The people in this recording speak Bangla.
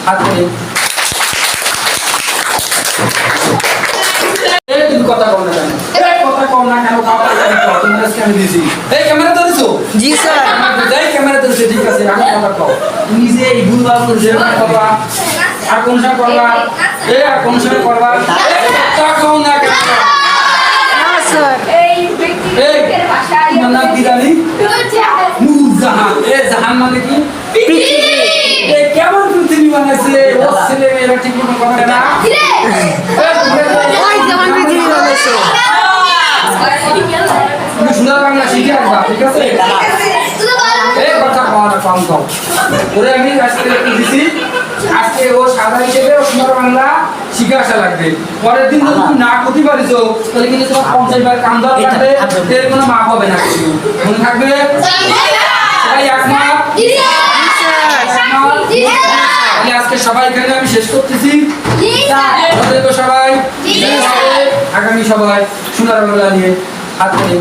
হাত করে তুমি কথা কম না কেন? কথা কম না কেন? তোমার আজকে আমি দিয়েছি। এই ক্যামেরা ধরেছো? জি স্যার। ক্যামেরা ধরেছে, ঠিক আছে। আমি কথা কও। তুমি যে এই ভুলভাল করছে করবা, আর কোন সময় করবা, আর কোন সময় করবা, কথা কও না কেন? না স্যার। তোমার নাম কি জানি? নূরজাহান। জাহান মানে কি? কেমন পৃথিবী বানাইছে? ও ছেলে মেয়েরা ঠিক মতো করে না। ওই যেমন পৃথিবী বানাইছে। তুমি সোনার বাংলা শিখে আসবা, ঠিক আছে? এই কথা কও না, কম কও। ওরে আমি আজকে দিছি, আজকে ও সাদা হিসেবে ও সোনার বাংলা শিখে আসা লাগবে। পরের দিন যদি তুমি না করতে পারিছো, তাহলে কিন্তু তোমার 50 বার কাম দেওয়া লাগবে, এর কোনো মাপ হবে না কিছু। মনে থাকবে? সবাই একমত? তাহলে আজকে সবাই এখানে আমি শেষ করতেছি। সবাই আগামী সবাই সোনার বাংলা নিয়ে হাত করে